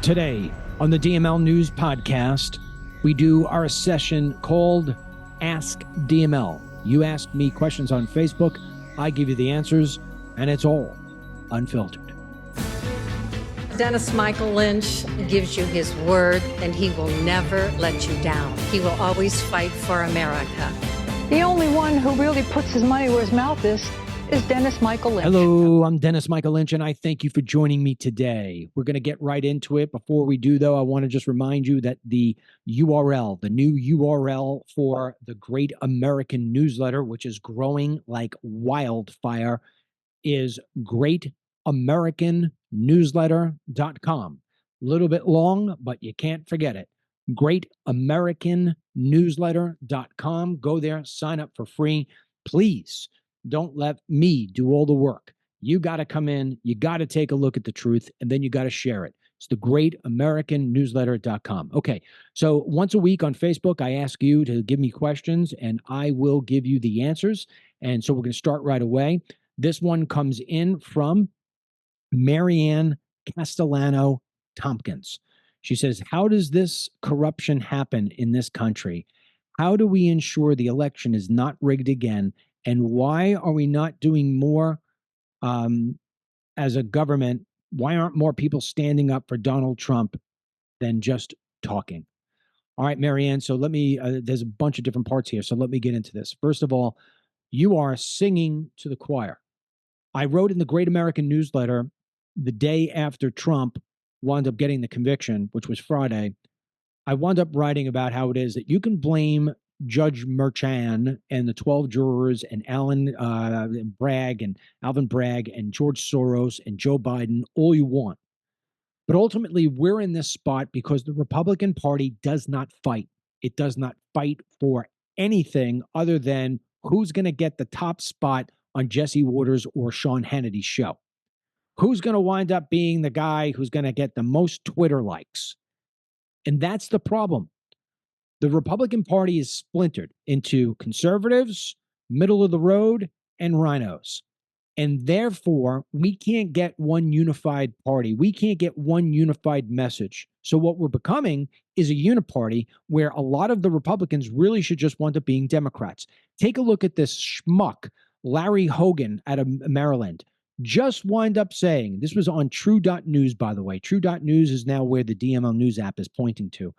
Today on the DML News Podcast, we do our session called Ask DML. You ask me questions on Facebook, I give you the answers, and it's all unfiltered. Dennis Michael Lynch gives you his word, and he will never let you down. He will always fight for America. The only one who really puts his money where his mouth is Dennis Michael Lynch. Hello, I'm Dennis Michael Lynch, and I thank you for joining me today. We're going to get right into it. Before we do, though, I want to just remind you that the URL, the new URL for the Great American Newsletter, which is growing like wildfire, is greatamericannewsletter.com. A little bit long, but you can't forget it. greatamericannewsletter.com. Go there, sign up for free. Please don't let me do all the work. You got to come in, you got to take a look at the truth, and then you got to share it. It's the greatamericannewsletter.com. Okay, so once a week on Facebook, I ask you to give me questions, and I will give you the answers. And so we're going to start right away. This one comes in from Marianne Castellano Tompkins. She says, how does this corruption happen in this country? How do we ensure the election is not rigged again? And why are we not doing more as a government? Why aren't more people standing up for Donald Trump than just talking? All right, Marianne, so let me, there's a bunch of different parts here, so let me get into this. First of all, you are singing to the choir. I wrote in the Great American Newsletter the day after Trump wound up getting the conviction, which was Friday. I wound up writing about how it is that you can blame Judge Merchan and the 12 jurors and Alvin Bragg and George Soros and Joe Biden all you want. But ultimately, we're in this spot because the Republican Party does not fight. It does not fight for anything other than who's going to get the top spot on Jesse Waters or Sean Hannity's show. Who's going to wind up being the guy who's going to get the most Twitter likes? And that's the problem. The Republican Party is splintered into conservatives, middle of the road, and rhinos. And therefore, we can't get one unified party. We can't get one unified message. So what we're becoming is a uniparty where a lot of the Republicans really should just wind up being Democrats. Take a look at this schmuck, Larry Hogan out of Maryland. Just wind up saying, this was on True.News, by the way. True.News is now where the DML News app is pointing to.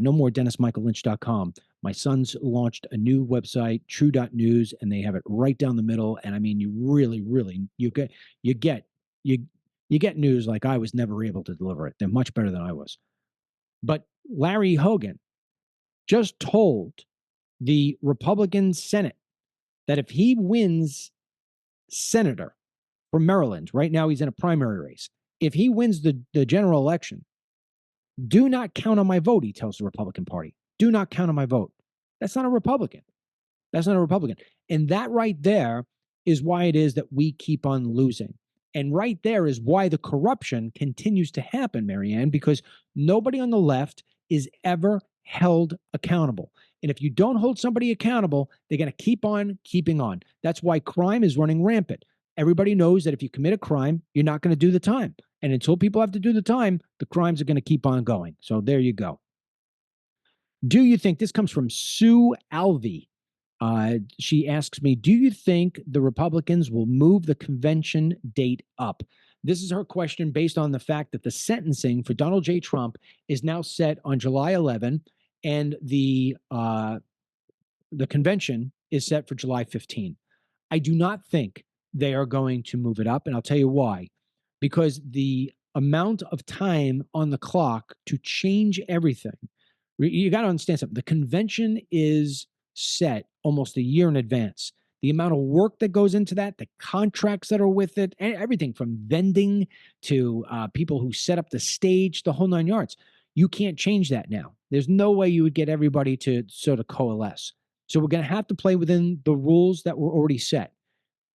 No more DennisMichaelLynch.com. My son's launched a new website, True.News, and they have it right down the middle. And I mean, you really, you get news like I was never able to deliver it. They're much better than I was. But Larry Hogan just told the Republican Senate that if he wins senator from Maryland, right now he's in a primary race. If he wins the general election, do not count on my vote, he tells the Republican Party. Do not count on my vote. That's not a Republican. That's not a Republican. And that right there is why it is that we keep on losing. And right there is why the corruption continues to happen, Marianne, because nobody on the left is ever held accountable. And if you don't hold somebody accountable, they're going to keep on keeping on. That's why crime is running rampant. Everybody knows that if you commit a crime, you're not going to do the time. And until people have to do the time, the crimes are going to keep on going. So there you go. Do you think, this comes from Sue Alvey. She asks me, do you think the Republicans will move the convention date up? This is her question based on the fact that the sentencing for Donald J. Trump is now set on July 11, and the convention is set for July 15. I do not think they are going to move it up, and I'll tell you why. Because the amount of time on the clock to change everything, you got to understand something. The convention is set almost a year in advance. The amount of work that goes into that, the contracts that are with it, and everything from vending to people who set up the stage, the whole nine yards. You can't change that now. There's no way you would get everybody to sort of coalesce. So we're going to have to play within the rules that were already set.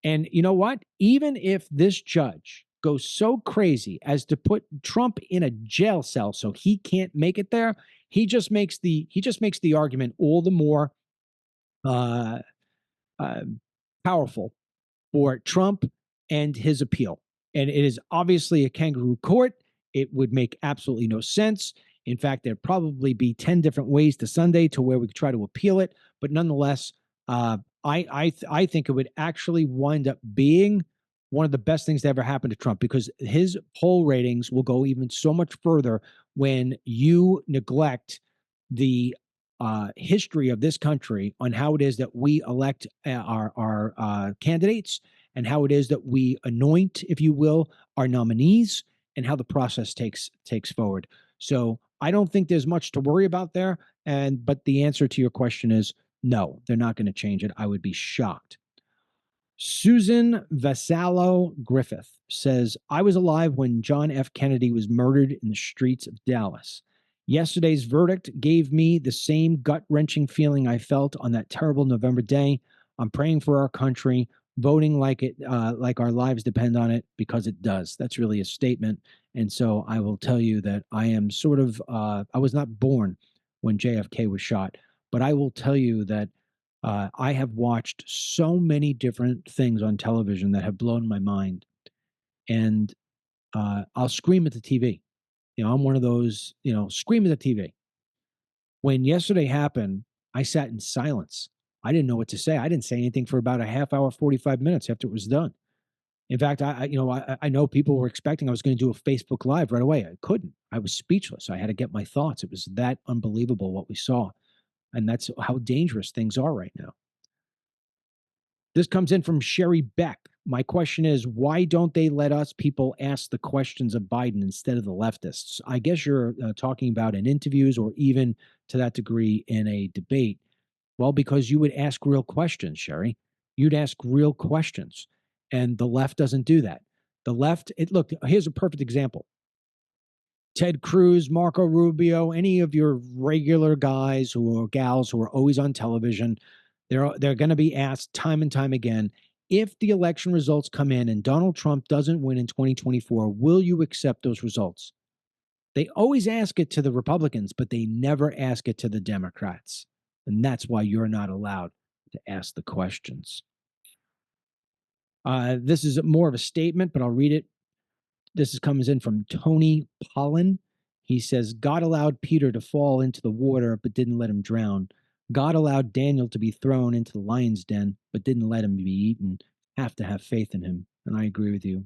And you know what? Even if this judge goes so crazy as to put Trump in a jail cell so he can't make it there, he just makes the argument all the more powerful for Trump and his appeal. And it is obviously a kangaroo court. It would make absolutely no sense. In fact, there'd probably be 10 different ways to Sunday to where we could try to appeal it. But nonetheless, I think it would actually wind up being one of the best things to ever happen to Trump, because his poll ratings will go even so much further when you neglect the history of this country on how it is that we elect our candidates, and how it is that we anoint, if you will, our nominees, and how the process takes forward. So I don't think there's much to worry about there. But the answer to your question is no, they're not going to change it. I would be shocked. Susan Vassallo Griffith says, I was alive when John F. Kennedy was murdered in the streets of Dallas. Yesterday's verdict gave me the same gut-wrenching feeling I felt on that terrible November day. I'm praying for our country, voting like our lives depend on it, because it does. That's really a statement. And so I will tell you that I am sort of, I was not born when JFK was shot, but I will tell you that I have watched so many different things on television that have blown my mind, and I'll scream at the TV. I'm one of those, scream at the TV. When yesterday happened, I sat in silence. I didn't know what to say. I didn't say anything for about a half hour, 45 minutes after it was done. In fact, I know people were expecting I was going to do a Facebook Live right away. I couldn't. I was speechless. I had to get my thoughts. It was that unbelievable what we saw. And that's how dangerous things are right now. This comes in from Sherry Beck. My question is, why don't they let us people ask the questions of Biden instead of the leftists? I guess you're talking about in interviews, or even to that degree in a debate. Well, because you would ask real questions, Sherry. You'd ask real questions. And the left doesn't do that. The left, look, here's a perfect example. Ted Cruz, Marco Rubio, any of your regular guys or gals who are always on television, they're going to be asked time and time again, if the election results come in and Donald Trump doesn't win in 2024, will you accept those results? They always ask it to the Republicans, but they never ask it to the Democrats. And that's why you're not allowed to ask the questions. This is more of a statement, but I'll read it. This comes in from Tony Pollan. He says, God allowed Peter to fall into the water, but didn't let him drown. God allowed Daniel to be thrown into the lion's den, but didn't let him be eaten. Have to have faith in him. And I agree with you.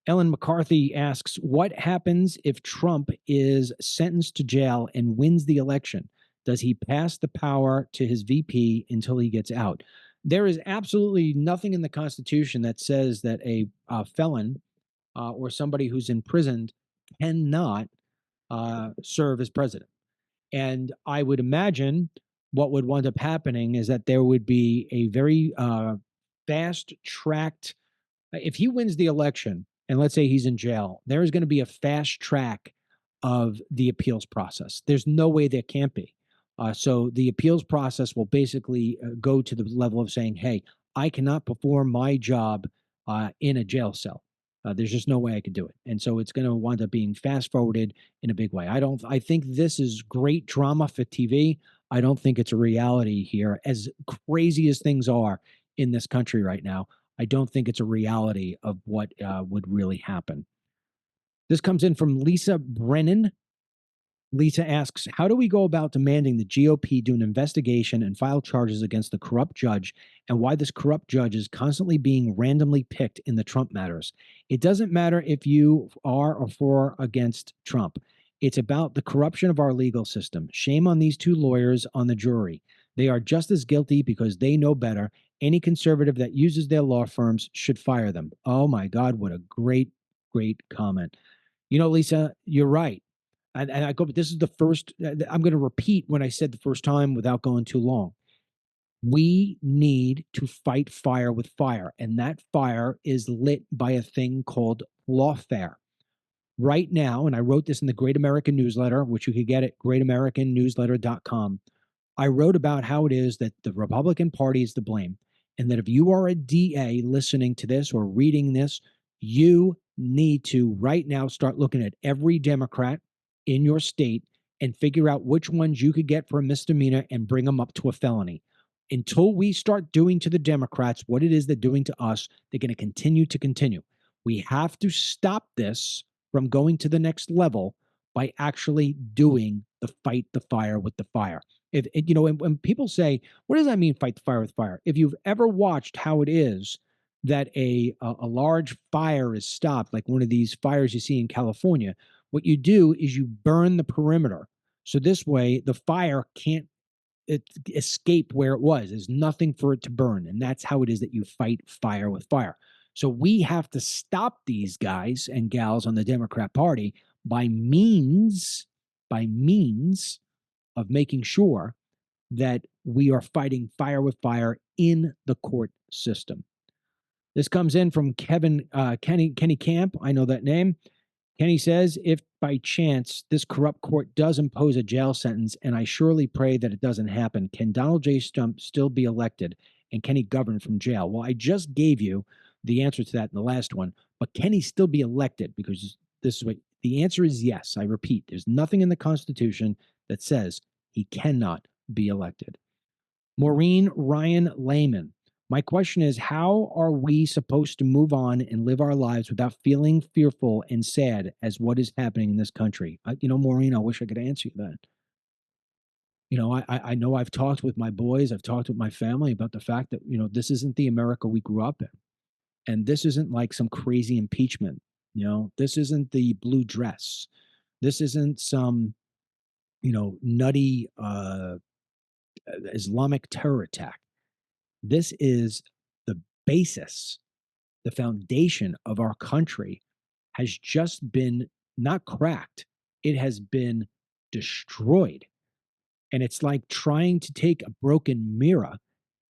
Ellen McCarthy asks, what happens if Trump is sentenced to jail and wins the election? Does he pass the power to his VP until he gets out? There is absolutely nothing in the Constitution that says that a felon or somebody who's imprisoned cannot serve as president. And I would imagine what would wind up happening is that there would be a very fast-tracked, if he wins the election, and let's say he's in jail, there is going to be a fast track of the appeals process. There's no way there can't be. So the appeals process will basically go to the level of saying, hey, I cannot perform my job in a jail cell. There's just no way I could do it. And so it's going to wind up being fast forwarded in a big way. I think this is great drama for TV. I don't think it's a reality here. As crazy as things are in this country right now, I don't think it's a reality of what would really happen. This comes in from Lisa Brennan. Lisa asks, how do we go about demanding the GOP do an investigation and file charges against the corrupt judge, and why this corrupt judge is constantly being randomly picked in the Trump matters? It doesn't matter if you are or for or against Trump. It's about the corruption of our legal system. Shame on these two lawyers on the jury. They are just as guilty because they know better. Any conservative that uses their law firms should fire them. Oh my God, what a great, great comment. Lisa, you're right. And I go, but this is the first, I'm going to repeat when I said the first time without going too long. We need to fight fire with fire. And that fire is lit by a thing called lawfare. Right now, and I wrote this in the Great American Newsletter, which you could get at greatamericannewsletter.com. I wrote about how it is that the Republican Party is to blame. And that if you are a DA listening to this or reading this, you need to right now start looking at every Democrat in your state and figure out which ones you could get for a misdemeanor and bring them up to a felony. Until we start doing to the Democrats what it is they're doing to us, they're going to continue. We have to stop this from going to the next level by actually doing the fight the fire with the fire. If you know, when people say, "What does that mean, fight the fire with fire?" If you've ever watched how it is that a large fire is stopped, like one of these fires you see in California, what you do is you burn the perimeter, so this way the fire can't escape where it was. There's nothing for it to burn, and that's how it is that you fight fire with fire. So we have to stop these guys and gals on the Democrat Party by means of making sure that we are fighting fire with fire in the court system. This comes in from Kenny Camp. I know that name. Kenny says, if by chance this corrupt court does impose a jail sentence, and I surely pray that it doesn't happen, can Donald J. Trump still be elected, and can he govern from jail? Well, I just gave you the answer to that in the last one, but can he still be elected? Because this is what the answer is: yes. I repeat, there's nothing in the Constitution that says he cannot be elected. Maureen Ryan Lehman. My question is, how are we supposed to move on and live our lives without feeling fearful and sad as what is happening in this country? Maureen, I wish I could answer you that. I know I've talked with my boys, I've talked with my family about the fact that, this isn't the America we grew up in. And this isn't like some crazy impeachment. This isn't the blue dress. This isn't some, nutty Islamic terror attack. This is the basis, the foundation of our country has just been not cracked, it has been destroyed. And it's like trying to take a broken mirror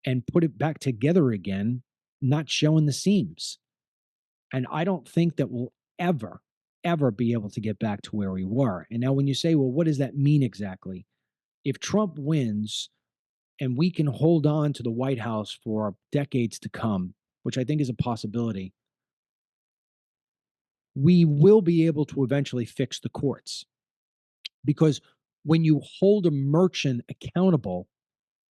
and put it back together again, not showing the seams. And I don't think that we'll ever be able to get back to where we were. And now when you say, well, what does that mean exactly? If Trump wins, and we can hold on to the White House for decades to come, which I think is a possibility, we will be able to eventually fix the courts. Because when you hold a merchant accountable,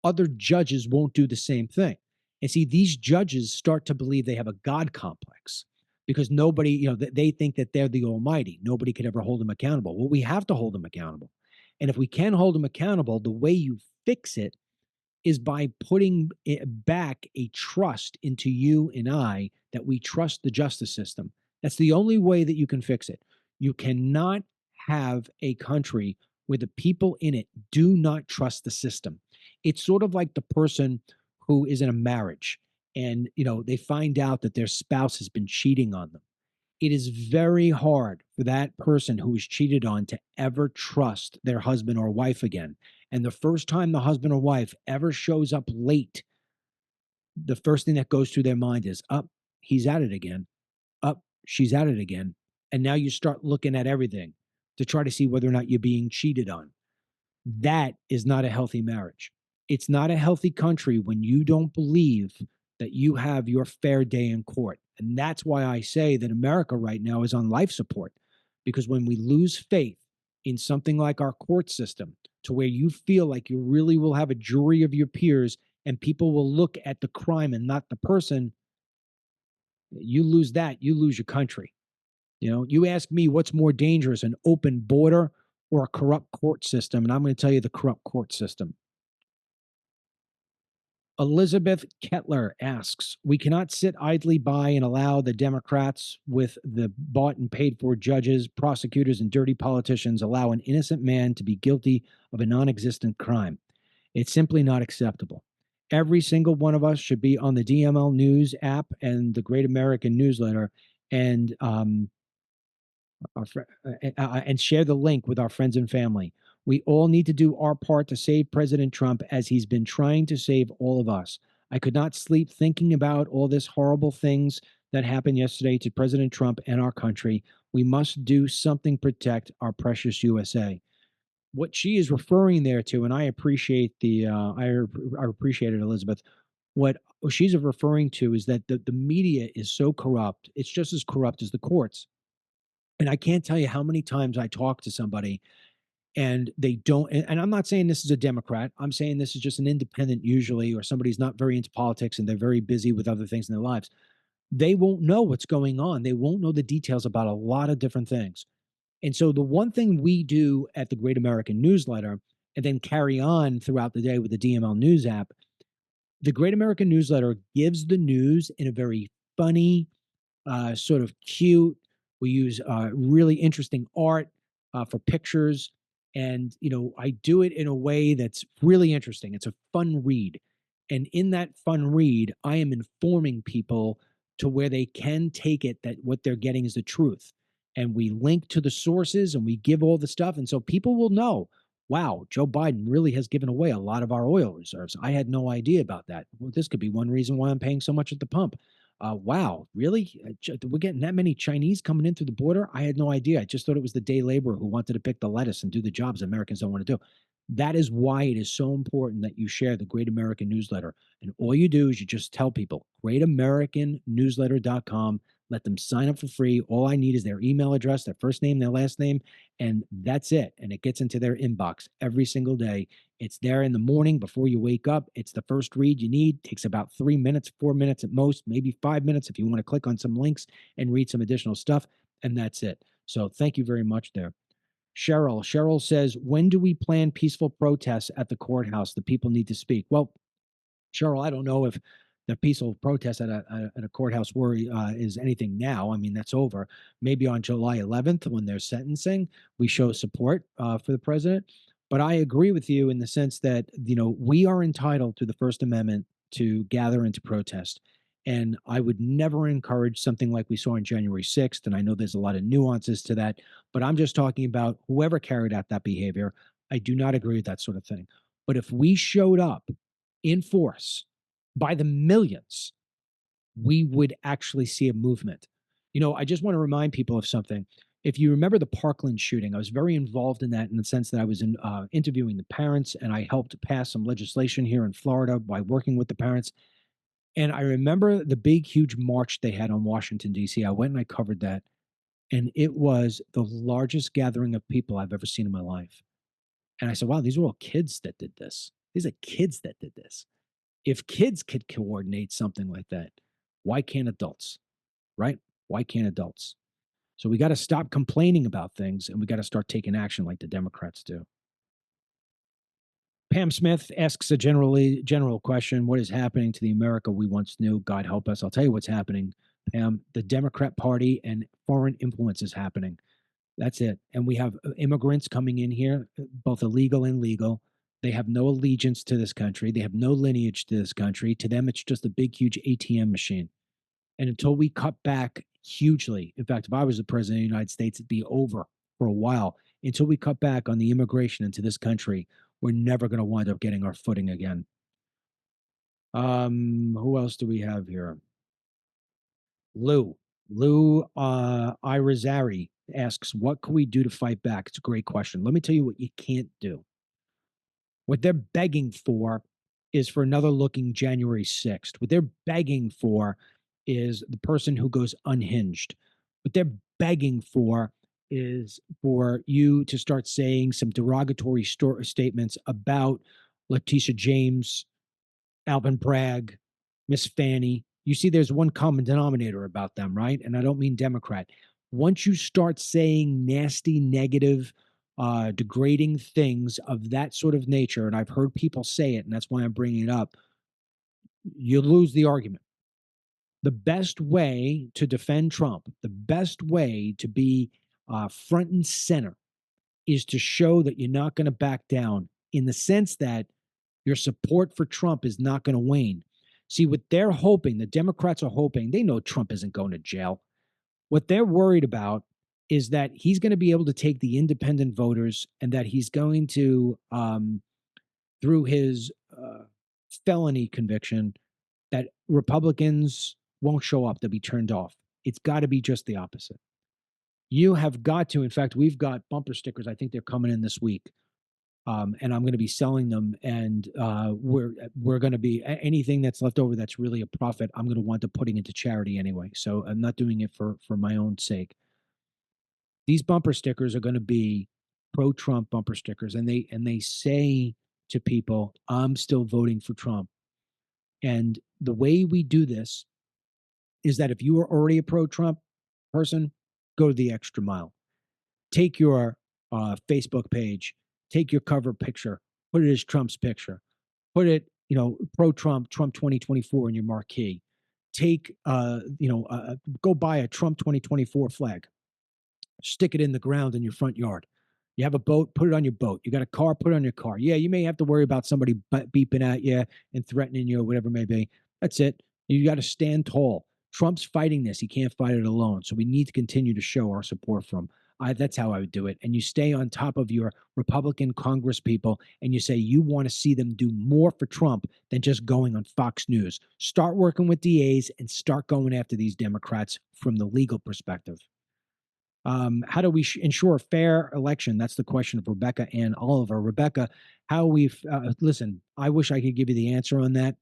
other judges won't do the same thing. And see, these judges start to believe they have a God complex because nobody, they think that they're the almighty. Nobody could ever hold them accountable. Well, we have to hold them accountable. And if we can hold them accountable, the way you fix it is by putting back a trust into you and I, that we trust the justice system. That's the only way that you can fix it. You cannot have a country where the people in it do not trust the system. It's sort of like the person who is in a marriage and, they find out that their spouse has been cheating on them. It is very hard for that person who is cheated on to ever trust their husband or wife again. And the first time the husband or wife ever shows up late, the first thing that goes through their mind is, he's at it again. She's at it again. And now you start looking at everything to try to see whether or not you're being cheated on. That is not a healthy marriage. It's not a healthy country when you don't believe that you have your fair day in court. And that's why I say that America right now is on life support, because when we lose faith in something like our court system, to where you feel like you really will have a jury of your peers and people will look at the crime and not the person, you lose that, you lose your country. You ask me what's more dangerous, an open border or a corrupt court system, and I'm going to tell you the corrupt court system. Elizabeth Kettler asks, we cannot sit idly by and allow the Democrats with the bought and paid for judges, prosecutors, and dirty politicians allow an innocent man to be guilty of a non-existent crime. It's simply not acceptable. Every single one of us should be on the DML News app and the Great American Newsletter and share the link with our friends and family. We all need to do our part to save President Trump as he's been trying to save all of us. I could not sleep thinking about all this horrible things that happened yesterday to President Trump and our country. We must do something to protect our precious USA. What she is referring there to, and I appreciate I appreciate it, Elizabeth. What she's referring to is that the media is so corrupt. It's just as corrupt as the courts. And I can't tell you how many times I talk to somebody and they don't, and I'm not saying this is a Democrat. I'm saying this is just an independent usually, or somebody's not very into politics and they're very busy with other things in their lives. they won't know what's going on. They won't know the details about a lot of different things. And so the one thing we do at the Great American Newsletter and then carry on throughout the day with the DML News app, the Great American Newsletter gives the news in a very funny, sort of cute. We use really interesting art for pictures. And, I do it in a way that's really interesting. It's a fun read. And in that fun read, I am informing people to where they can take it that what they're getting is the truth. And we link to the sources and we give all the stuff. And so people will know, wow, Joe Biden really has given away a lot of our oil reserves. I had no idea about that. Well, this could be one reason why I'm paying so much at the pump. Wow, really? We're getting that many Chinese coming in through the border? I had no idea. I just thought it was the day laborer who wanted to pick the lettuce and do the jobs Americans don't want to do. That is why it is so important that you share the Great American Newsletter. And all you do is you just tell people, greatamericannewsletter.com. Let them sign up for free. All I need is their email address, their first name, their last name, and that's it. And it gets into their inbox every single day. It's there in the morning before you wake up. It's the first read you need. Takes about 3 minutes, 4 minutes at most, maybe 5 minutes if you want to click on some links and read some additional stuff. And that's it. So thank you very much there. Cheryl says, when do we plan peaceful protests at the courthouse? The people need to speak. Well, Cheryl, I don't know if the peaceful protest at a courthouse is anything now. I mean, that's over. Maybe on July 11th, when they're sentencing, we show support for the president. But I agree with you in the sense that, we are entitled to the First Amendment to gather and to protest. And I would never encourage something like we saw on January 6th. And I know there's a lot of nuances to that, but I'm just talking about whoever carried out that behavior. I do not agree with that sort of thing. But if we showed up in force by the millions, we would actually see a movement. I just want to remind people of something. If you remember the Parkland shooting, I was very involved in that in the sense that I was interviewing the parents and I helped pass some legislation here in Florida by working with the parents. And I remember the big, huge march they had on Washington, D.C. I went and I covered that. And it was the largest gathering of people I've ever seen in my life. And I said, wow, these are all kids that did this. These are kids that did this. If kids could coordinate something like that, why can't adults? Right? Why can't adults? So we got to stop complaining about things and we got to start taking action like the Democrats do. Pam Smith asks a general question. What is happening to the America we once knew? God help us. I'll tell you what's happening, Pam. The Democrat Party and foreign influence is happening. That's it. And we have immigrants coming in here, both illegal and legal. They have no allegiance to this country. They have no lineage to this country. To them, it's just a big, huge ATM machine. And until we cut back hugely, in fact, if I was the president of the United States, it'd be over for a while. Until we cut back on the immigration into this country, we're never going to wind up getting our footing again. Who else do we have here? Lou Irizarry asks, what can we do to fight back? It's a great question. Let me tell you what you can't do. What they're begging for is for another looking January 6th. What they're begging for is the person who goes unhinged. What they're begging for is for you to start saying some derogatory statements about Letitia James, Alvin Bragg, Miss Fanny. You see, there's one common denominator about them, right? And I don't mean Democrat. Once you start saying nasty, negative, degrading things of that sort of nature, and I've heard people say it, and that's why I'm bringing it up, you lose the argument. The best way to defend Trump, the best way to be front and center is to show that you're not going to back down in the sense that your support for Trump is not going to wane. See, what they're hoping, the Democrats are hoping, they know Trump isn't going to jail. What they're worried about is that he's going to be able to take the independent voters and that he's going to, through his felony conviction, that Republicans won't show up. They'll be turned off. It's got to be just the opposite. You have got to, in fact, we've got bumper stickers. I think they're coming in this week. And I'm going to be selling them. And we're going to be anything that's left over that's really a profit. I'm going to want to putting into charity anyway. So I'm not doing it for my own sake. These bumper stickers are going to be pro-Trump bumper stickers, and they say to people, "I'm still voting for Trump." And the way we do this is that if you are already a pro-Trump person, go the extra mile. Take your Facebook page, take your cover picture, put it as Trump's picture, put it, pro-Trump, Trump 2024 in your marquee. Take, go buy a Trump 2024 flag, stick it in the ground in your front yard. You have a boat, put it on your boat. You got a car, put it on your car. Yeah, you may have to worry about somebody beeping at you and threatening you or whatever it may be. That's it. You got to stand tall. Trump's fighting this. He can't fight it alone. So we need to continue to show our support for him. That's how I would do it. And you stay on top of your Republican Congress people and you say you want to see them do more for Trump than just going on Fox News. Start working with DAs and start going after these Democrats from the legal perspective. How do we ensure a fair election? That's the question of Rebecca and Oliver. Rebecca, how we've listen, I wish I could give you the answer on that.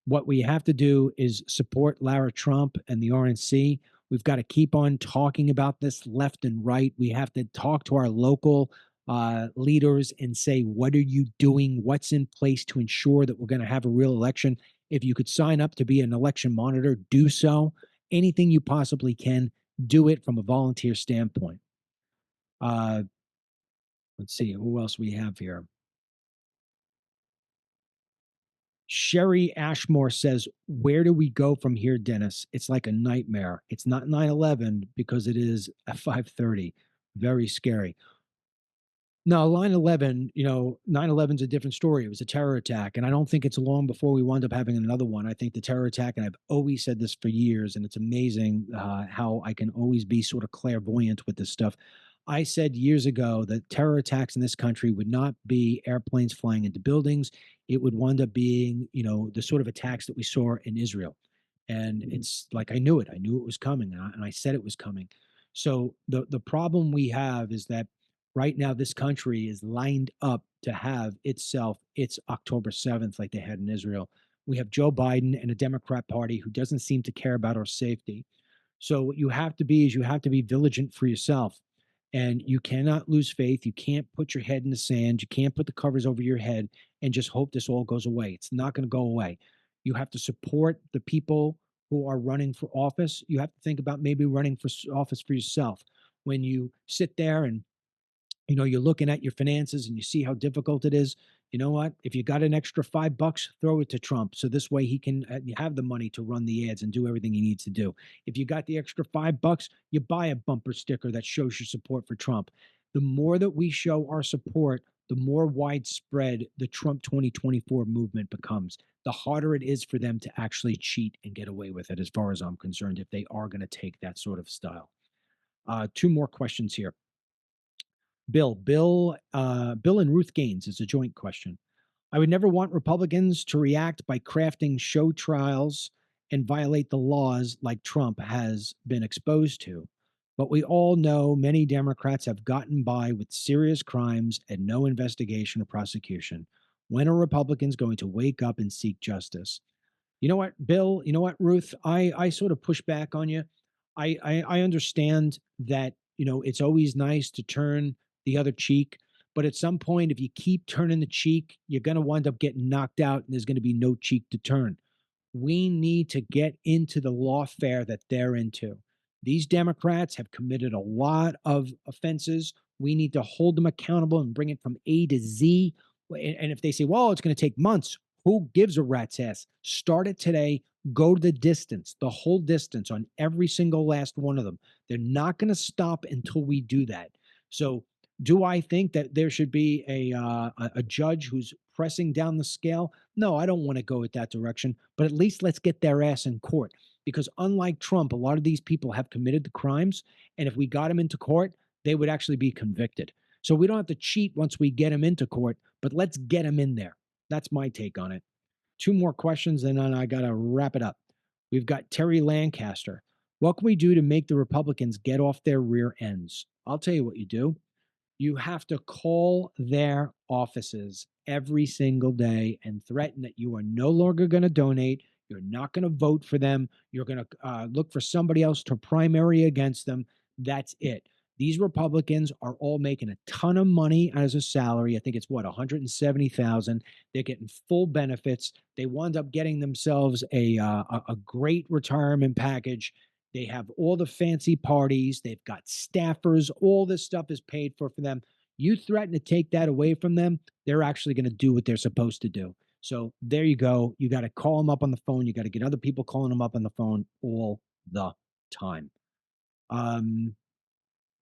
What we have to do is support Lara Trump and the RNC. We've got to keep on talking about this left and right. We have to talk to our local leaders and say, what are you doing? What's in place to ensure that we're going to have a real election? If you could sign up to be an election monitor, do so. Anything you possibly can, do it from a volunteer standpoint. Let's see, who else we have here? Sherry Ashmore says, where do we go from here, Dennis? It's like a nightmare. It's not 9/11 because it is at 5:30. Very scary. No, 9/11, 9/11 is a different story. It was a terror attack. And I don't think it's long before we wind up having another one. I think the terror attack, and I've always said this for years, and it's amazing how I can always be sort of clairvoyant with this stuff. I said years ago that terror attacks in this country would not be airplanes flying into buildings. It would wind up being, the sort of attacks that we saw in Israel. And it's like I knew it. I knew it was coming, and I said it was coming. So the problem we have is that right now this country is lined up to have itself its October 7th like they had in Israel. We have Joe Biden and a Democrat Party who doesn't seem to care about our safety. So what you have to be is you have to be vigilant for yourself. And you cannot lose faith. You can't put your head in the sand. You can't put the covers over your head and just hope this all goes away. It's not going to go away. You have to support the people who are running for office. You have to think about maybe running for office for yourself. When you sit there and you're looking at your finances and you see how difficult it is. You know what? If you got an extra $5, throw it to Trump. So this way he can have the money to run the ads and do everything he needs to do. If you got the extra $5, you buy a bumper sticker that shows your support for Trump. The more that we show our support, the more widespread the Trump 2024 movement becomes. The harder it is for them to actually cheat and get away with it, as far as I'm concerned, if they are going to take that sort of style. Two more questions here. Bill and Ruth Gaines is a joint question. I would never want Republicans to react by crafting show trials and violate the laws like Trump has been exposed to. But we all know many Democrats have gotten by with serious crimes and no investigation or prosecution. When are Republicans going to wake up and seek justice? You know what, Bill? You know what, Ruth? I sort of push back on you. I understand that, it's always nice to turn the other cheek. But at some point, if you keep turning the cheek, you're going to wind up getting knocked out and there's going to be no cheek to turn. We need to get into the lawfare that they're into. These Democrats have committed a lot of offenses. We need to hold them accountable and bring it from A to Z. And if they say, well, it's going to take months, who gives a rat's ass? Start it today. Go the distance, the whole distance on every single last one of them. They're not going to stop until we do that. So do I think that there should be a judge who's pressing down the scale? No, I don't want to go at that direction, but at least let's get their ass in court. Because unlike Trump, a lot of these people have committed the crimes. And if we got them into court, they would actually be convicted. So we don't have to cheat once we get them into court, but let's get them in there. That's my take on it. Two more questions, and then I got to wrap it up. We've got Terry Lancaster. What can we do to make the Republicans get off their rear ends? I'll tell you what you do. You have to call their offices every single day and threaten that you are no longer going to donate. You're not going to vote for them. You're going to look for somebody else to primary against them. That's it. These Republicans are all making a ton of money as a salary. I think it's what, 170,000. They're getting full benefits. They wound up getting themselves a great retirement package. They have all the fancy parties. They've got staffers. All this stuff is paid for them. You threaten to take that away from them, they're actually going to do what they're supposed to do. So there you go. You got to call them up on the phone. You got to get other people calling them up on the phone all the time. Um,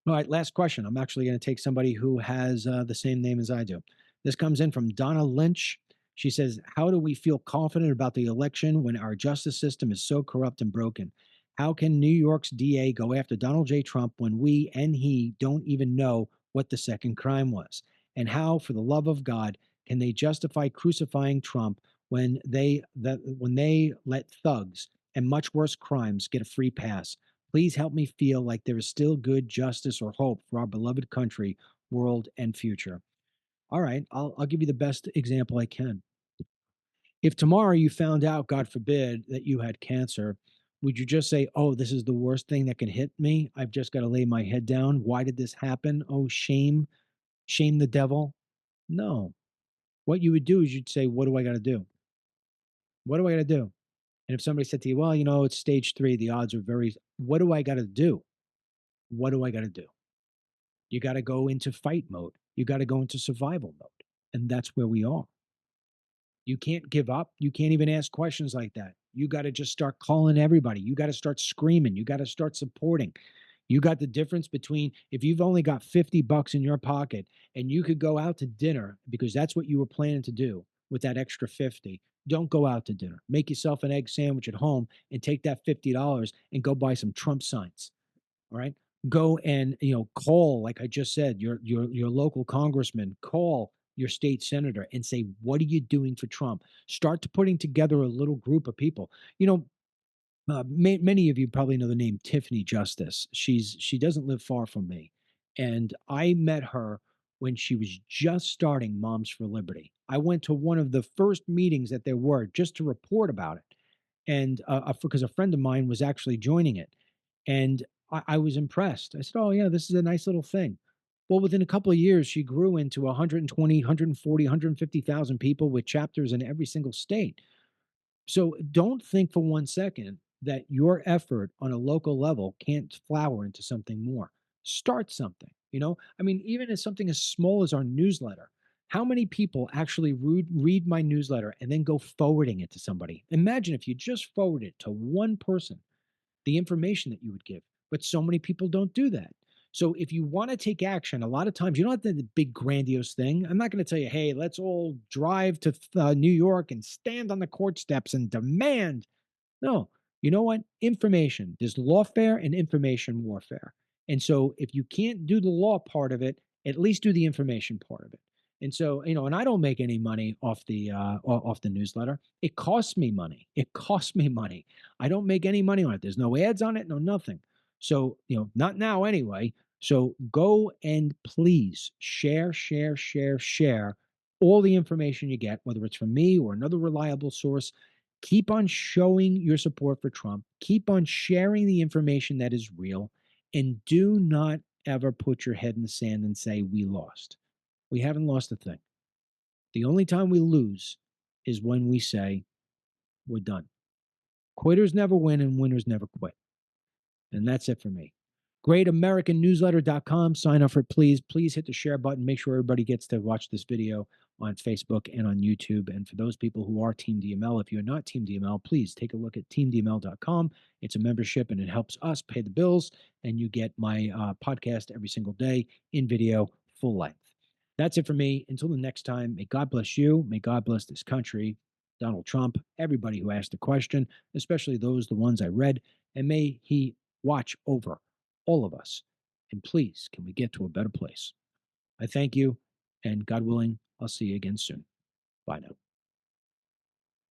all right, last question. I'm actually going to take somebody who has the same name as I do. This comes in from Donna Lynch. She says, how do we feel confident about the election when our justice system is so corrupt and broken? How can New York's DA go after Donald J. Trump when we and he don't even know what the second crime was? And how, for the love of God, can they justify crucifying Trump when they let thugs and much worse crimes get a free pass? Please help me feel like there is still good justice or hope for our beloved country, world, and future. All right, I'll give you the best example I can. If tomorrow you found out, God forbid, that you had cancer, would you just say, oh, this is the worst thing that can hit me? I've just got to lay my head down. Why did this happen? Oh, shame, shame the devil. No. What you would do is you'd say, what do I got to do? What do I got to do? And if somebody said to you, well, it's stage 3, the odds are very, what do I got to do? What do I got to do? You got to go into fight mode. You got to go into survival mode. And that's where we are. You can't give up. You can't even ask questions like that. You got to just start calling everybody. You got to start screaming. You got to start supporting. You got the difference between if you've only got $50 in your pocket and you could go out to dinner because that's what you were planning to do with that extra 50. Don't go out to dinner. Make yourself an egg sandwich at home and take that $50 and go buy some Trump signs. All right. Go and call, like I just said, your local congressman, call your state senator and say, what are you doing for Trump? Start to putting together a little group of people. Many of you probably know the name Tiffany Justice. She doesn't live far from me, and I met her when she was just starting Moms for Liberty. I went to one of the first meetings that there were just to report about it, and because a friend of mine was actually joining it, and I was impressed. I said, "Oh yeah, this is a nice little thing." Well, within a couple of years, she grew into 120, 140, 150,000 people with chapters in every single state. So don't think for one second that your effort on a local level can't flower into something more. Start something. I mean, even as something as small as our newsletter. How many people actually read my newsletter and then go forwarding it to somebody? Imagine if you just forward it to one person, the information that you would give. But so many people don't do that. So if you want to take action, a lot of times you don't have to do the big grandiose thing. I'm not going to tell you, hey, let's all drive to New York and stand on the court steps and demand. No, you know what? Information. There's lawfare and information warfare. And so if you can't do the law part of it, at least do the information part of it. And so, and I don't make any money off the newsletter. It costs me money. It costs me money. I don't make any money on it. There's no ads on it, no nothing. So, not now anyway. So go and please share, share, share, share all the information you get, whether it's from me or another reliable source. Keep on showing your support for Trump. Keep on sharing the information that is real. And do not ever put your head in the sand and say, we lost. We haven't lost a thing. The only time we lose is when we say, we're done. Quitters never win and winners never quit. And that's it for me. GreatAmericanNewsletter.com. Sign up for it, please. Please hit the share button. Make sure everybody gets to watch this video on Facebook and on YouTube. And for those people who are Team DML, if you're not Team DML, please take a look at teamdml.com. It's a membership and it helps us pay the bills. And you get my podcast every single day in video, full length. That's it for me. Until the next time, may God bless you. May God bless this country, Donald Trump, everybody who asked a question, especially the ones I read. And may he watch over all of us. And please, can we get to a better place? I thank you. And God willing, I'll see you again soon. Bye now.